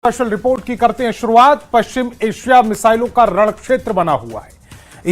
Special report की करते हैं शुरुआत। पश्चिम एशिया मिसाइलों का रण क्षेत्र बना हुआ है।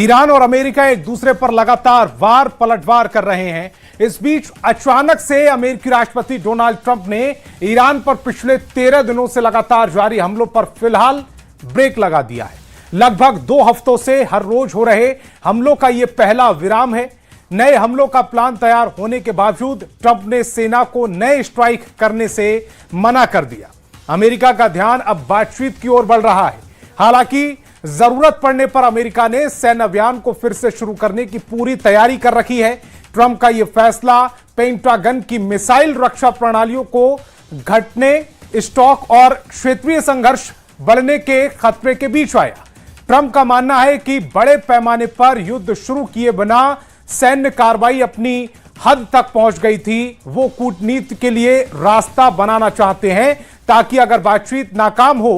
ईरान और अमेरिका एक दूसरे पर लगातार वार पलटवार कर रहे हैं। इस बीच अचानक से अमेरिकी राष्ट्रपति डोनाल्ड ट्रंप ने ईरान पर पिछले 13 दिनों से लगातार जारी हमलों पर फिलहाल ब्रेक लगा दिया है। लगभग 2 हफ्तों से हर रोज हो रहे हमलों का यह पहला विराम है। नए हमलों का प्लान तैयार होने के बावजूद ट्रंप ने सेना को नए स्ट्राइक करने से मना कर दिया। अमेरिका का ध्यान अब बातचीत की ओर बढ़ रहा है। हालांकि जरूरत पड़ने पर अमेरिका ने सैन्य अभियान को फिर से शुरू करने की पूरी तैयारी कर रखी है। ट्रंप का यह फैसला पेंटागन की मिसाइल रक्षा प्रणालियों को घटने, स्टॉक और क्षेत्रीय संघर्ष बढ़ने के खतरे के बीच आया। ट्रंप का मानना है कि बड़े पैमाने पर युद्ध शुरू किए बिना सैन्य कार्रवाई अपनी हद तक पहुंच गई थी। वो कूटनीति के लिए रास्ता बनाना चाहते हैं ताकि अगर बातचीत नाकाम हो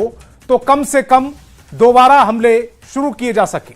तो कम से कम दोबारा हमले शुरू किए जा सकें।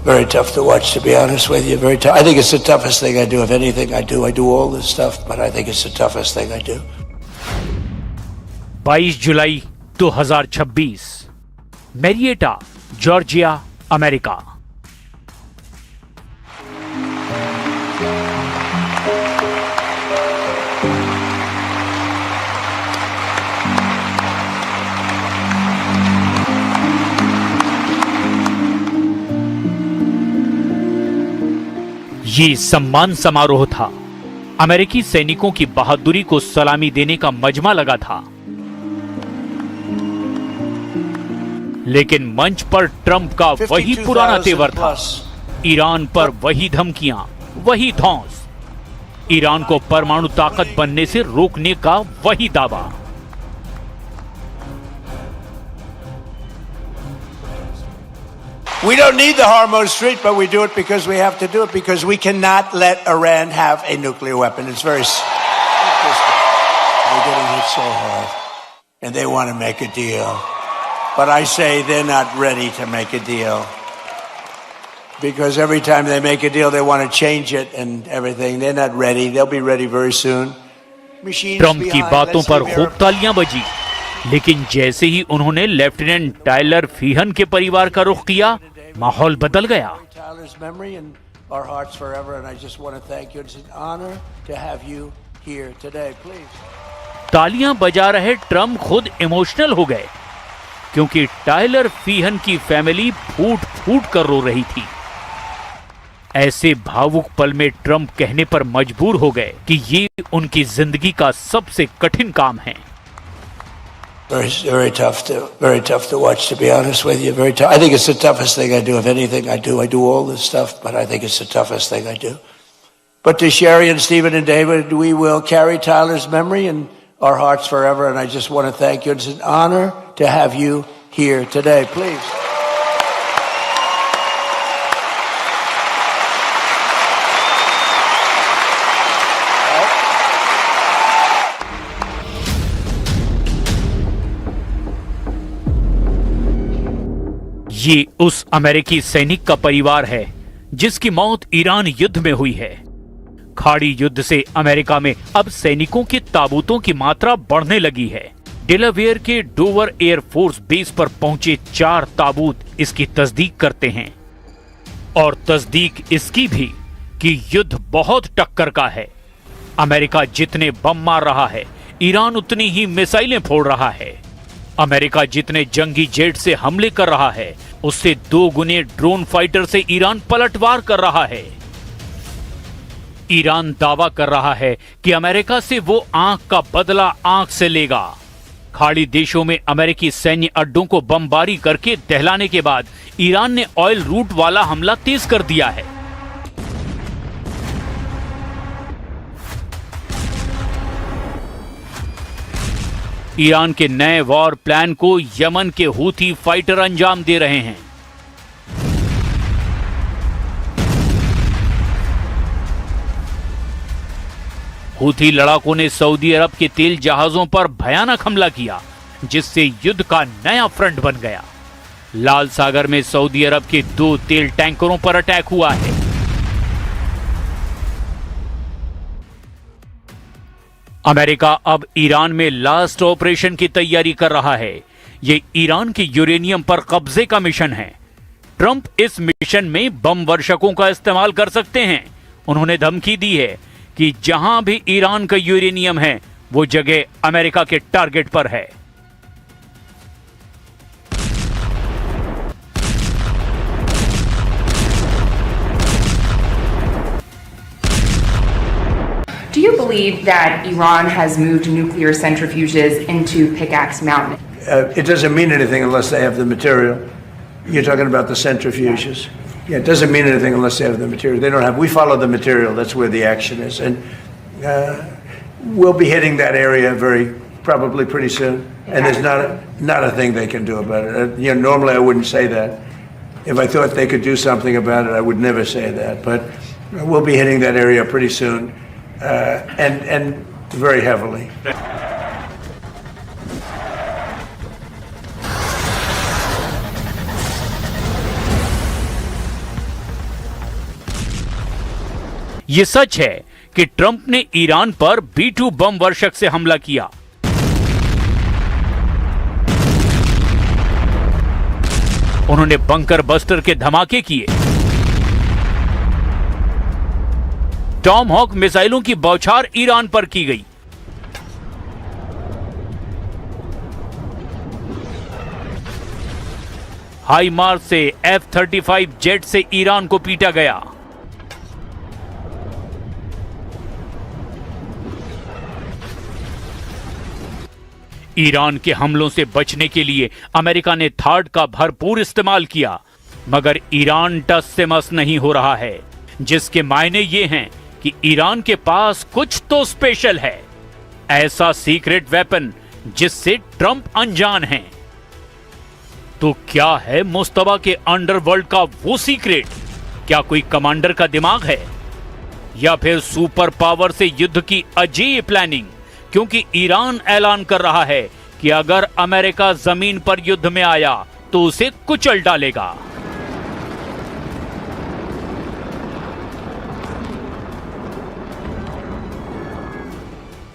Very tough to watch, to be honest with you. Very tough. I think it's the toughest thing I do. Of anything I do all this stuff, but I think it's the toughest thing I do. 22 जुलाई 2026, Marietta, Georgia, America. ये सम्मान समारोह था। अमेरिकी सैनिकों की बहादुरी को सलामी देने का मजमा लगा था। लेकिन मंच पर ट्रंप का वही पुराना तेवर था। ईरान पर वही धमकियां, वही धौंस, ईरान को परमाणु ताकत बनने से रोकने का वही दावा। We don't need the Hormuz Strait, but we do it because we have to do it, because we cannot let Iran have a nuclear weapon. It's very simple. They're getting hit so hard, and they want to make a deal. But I say they're not ready to make a deal. Because every time they make a deal, they want to change it and everything. They're not ready. They'll be ready very soon. Trump की बातों पर खूब तालियां बजी, लेकिन जैसे ही उन्होंने lieutenant Tyler फीहन के परिवार का रुख किया, माहौल बदल गया। तालियां बजा रहे ट्रंप खुद इमोशनल हो गए, क्योंकि टायलर फीहन की फैमिली फूट फूट कर रो रही थी। ऐसे भावुक पल में ट्रंप कहने पर मजबूर हो गए कि ये उनकी जिंदगी का सबसे कठिन काम है। Very tough to watch, to be honest with you. Very tough. I think it's the toughest thing I do. Of anything I do all this stuff, but I think it's the toughest thing I do. But to Sherry and Stephen and David, we will carry Tyler's memory in our hearts forever. And I just want to thank you. It's an honor to have you here today. Please. ये उस अमेरिकी सैनिक का परिवार है जिसकी मौत Iran युद्ध में हुई है। खाड़ी युद्ध से अमेरिका में अब सैनिकों के ताबूतों की मात्रा बढ़ने लगी है। डेलावेयर के डोवर एयरफोर्स बेस पर पहुंचे 4 ताबूत इसकी तस्दीक करते हैं, और तस्दीक इसकी भी कि युद्ध बहुत टक्कर का है। अमेरिका जितने बम मार रहा है, ईरान उतनी ही मिसाइलें फोड़ रहा है। अमेरिका जितने जंगी जेट से हमले कर रहा है, उससे 2 गुने ड्रोन फाइटर से ईरान पलटवार कर रहा है। ईरान दावा कर रहा है कि अमेरिका से वो आंख का बदला आंख से लेगा। खाड़ी देशों में अमेरिकी सैन्य अड्डों को बमबारी करके दहलाने के बाद ईरान ने ऑयल रूट वाला हमला तेज कर दिया है। ईरान के नए वॉर प्लान को यमन के हूथी फाइटर अंजाम दे रहे हैं। हूथी लड़ाकों ने सऊदी अरब के तेल जहाजों पर भयानक हमला किया, जिससे युद्ध का नया फ्रंट बन गया। लाल सागर में सऊदी अरब के 2 तेल टैंकरों पर अटैक हुआ है। अमेरिका अब ईरान में लास्ट ऑपरेशन की तैयारी कर रहा है। यह ईरान के यूरेनियम पर कब्जे का मिशन है। ट्रंप इस मिशन में बम वर्षकों का इस्तेमाल कर सकते हैं। उन्होंने धमकी दी है कि जहां भी ईरान का यूरेनियम है, वो जगह अमेरिका के टारगेट पर है। Do you believe that Iran has moved nuclear centrifuges into Pickaxe Mountain? It doesn't mean anything unless they have the material. You're talking about the centrifuges. Yeah, it doesn't mean anything unless they have the material. They don't have. We follow the material. That's where the action is, and we'll be hitting that area probably pretty soon. And there's not a thing they can do about it. Normally I wouldn't say that. If I thought they could do something about it, I would never say that. But we'll be hitting that area pretty soon, and very heavily. ये सच है कि Trump ने Iran पर B-2 बम वर्षक से हमला किया। उन्होंने बंकर बस्टर के धमाके किए। टॉम हॉक मिसाइलों की बौछार ईरान पर की गई। हाई मार्स से F-35 जेट से ईरान को पीटा गया। ईरान के हमलों से बचने के लिए अमेरिका ने थाड का भरपूर इस्तेमाल किया, मगर ईरान टस से मस नहीं हो रहा है, जिसके मायने ये हैं कि ईरान के पास कुछ तो स्पेशल है, ऐसा सीक्रेट वेपन जिससे ट्रंप अनजान हैं। तो क्या है मुस्तबा के अंडरवर्ल्ड का वो सीक्रेट? क्या कोई कमांडर का दिमाग है, या फिर सुपर पावर से युद्ध की अजीब प्लानिंग? क्योंकि ईरान ऐलान कर रहा है कि अगर अमेरिका जमीन पर युद्ध में आया तो उसे कुचल डालेगा।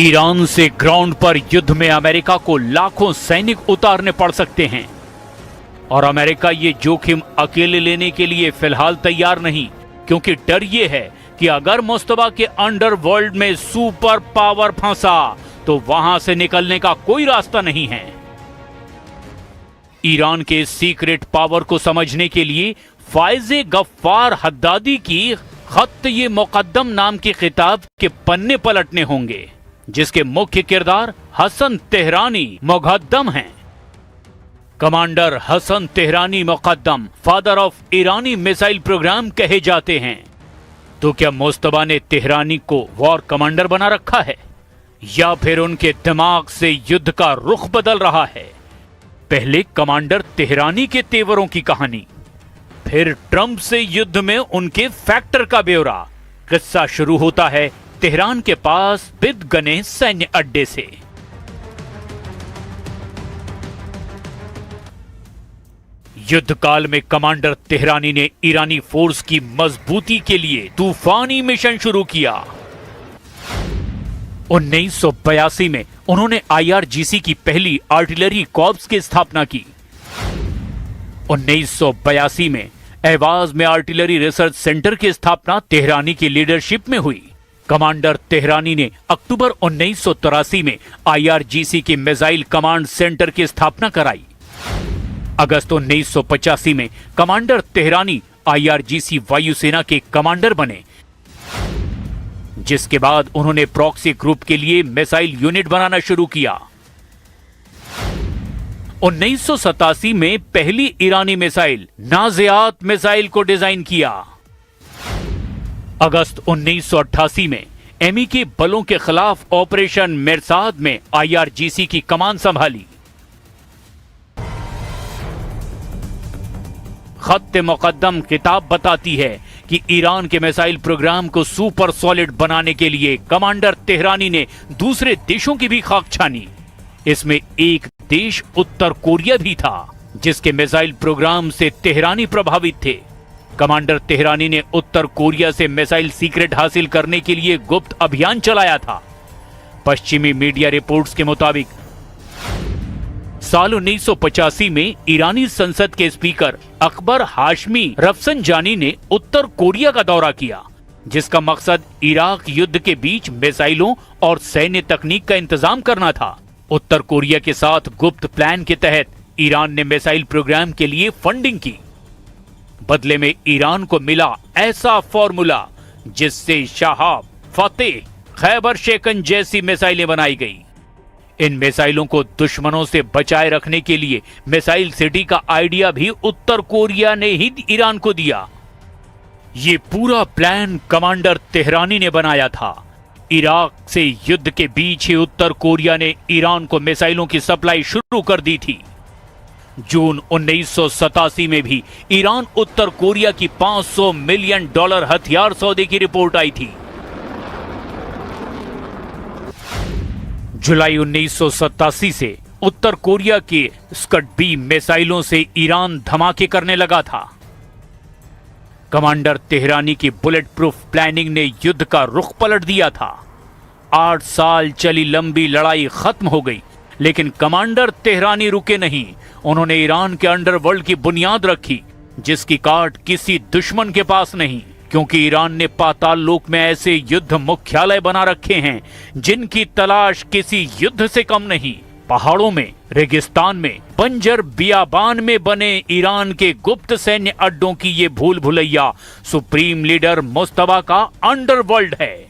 ईरान से ग्राउंड पर युद्ध में अमेरिका को लाखों सैनिक उतारने पड़ सकते हैं, और अमेरिका ये जोखिम अकेले लेने के लिए फिलहाल तैयार नहीं, क्योंकि डर ये है कि अगर मुस्तबा के अंडरवर्ल्ड में सुपर पावर फंसा तो वहां से निकलने का कोई रास्ता नहीं है। ईरान के सीक्रेट पावर को समझने के लिए फायज़े गफ्फार हद्दादी की खत्त-ए मुक़द्दम नाम की किताब के पन्ने पलटने होंगे, जिसके मुख्य किरदार हसन तेहरानी मुक़द्दम हैं। Commander Hassan Tehrani Moghaddam father of ईरानी मिसाइल प्रोग्राम कहे जाते हैं। तो क्या मुस्तबा ने तेहरानी को वॉर कमांडर बना रखा है, या फिर उनके दिमाग से युद्ध का रुख बदल रहा है? पहले कमांडर तेहरानी के तेवरों की कहानी, फिर ट्रंप से युद्ध में उनके फैक्टर का ब्यौरा। किस्सा शुरू होता है तेहरान के पास बिदगने सैन्य अड्डे से। युद्ध काल में कमांडर तेहरानी ने ईरानी फोर्स की मजबूती के लिए तूफानी मिशन शुरू किया। 1982 में उन्होंने IRGC की पहली आर्टिलरी कॉर्प्स की स्थापना की। 1982 में एवाज में आर्टिलरी रिसर्च सेंटर की स्थापना तेहरानी की लीडरशिप में हुई। कमांडर तेहरानी ने अक्टूबर 1983 में IRGC के मिसाइल कमांड सेंटर की स्थापना कराई। अगस्त 1985 में कमांडर तेहरानी IRGC वायुसेना के कमांडर बने, जिसके बाद उन्होंने प्रॉक्सी ग्रुप के लिए मिसाइल यूनिट बनाना शुरू किया। 1987 में पहली ईरानी मिसाइल नाज़ियात मिसाइल को डिजाइन किया। अगस्त 1988 में MEK बलों के खिलाफ ऑपरेशन मिरसाद में IRGC की कमान संभाली। खत्ते मुकद्दम किताब बताती है कि ईरान के मिसाइल प्रोग्राम को सुपर सॉलिड बनाने के लिए कमांडर तेहरानी ने दूसरे देशों की भी खाक छानी। इसमें एक देश उत्तर कोरिया भी था, जिसके मिसाइल प्रोग्राम से तेहरानी प्रभावित थे। कमांडर तेहरानी ने उत्तर कोरिया से मिसाइल सीक्रेट हासिल करने के लिए गुप्त अभियान चलाया था। पश्चिमी मीडिया रिपोर्ट्स के मुताबिक साल 1985 में ईरानी संसद के स्पीकर अकबर हाशमी रफसंजानी ने उत्तर कोरिया का दौरा किया, जिसका मकसद इराक युद्ध के बीच मिसाइलों और सैन्य तकनीक का इंतजाम करना था। उत्तर कोरिया के साथ गुप्त प्लान के तहत ईरान ने मिसाइल प्रोग्राम के लिए फंडिंग की। बदले में ईरान को मिला ऐसा फॉर्मूला जिससे शहाब, फतेह, खैबर शेकन जैसी मिसाइलें बनाई गई। इन मिसाइलों को दुश्मनों से बचाए रखने के लिए मिसाइल सिटी का आइडिया भी उत्तर कोरिया ने ही ईरान को दिया। ये पूरा प्लान कमांडर तेहरानी ने बनाया था। इराक से युद्ध के बीच ही उत्तर कोरिया ने ईरान को मिसाइलों की सप्लाई शुरू कर दी थी। जून 1987 में भी ईरान उत्तर कोरिया की $500 मिलियन हथियार सौदे की रिपोर्ट आई थी। जुलाई 1987 से उत्तर कोरिया के स्कड-B मिसाइलों से ईरान धमाके करने लगा था। कमांडर तेहरानी की बुलेट प्रूफ प्लानिंग ने युद्ध का रुख पलट दिया था। 8 साल चली लंबी लड़ाई खत्म हो गई, लेकिन कमांडर तेहरानी रुके नहीं। उन्होंने ईरान के अंडरवर्ल्ड की बुनियाद रखी, जिसकी काट किसी दुश्मन के पास नहीं, क्योंकि ईरान ने पाताल लोक में ऐसे युद्ध मुख्यालय बना रखे हैं जिनकी तलाश किसी युद्ध से कम नहीं। पहाड़ों में, रेगिस्तान में, बंजर बियाबान में बने ईरान के गुप्त सैन्य अड्डों की ये भूल भुलैया सुप्रीम लीडर मुस्तफा का अंडरवर्ल्ड है।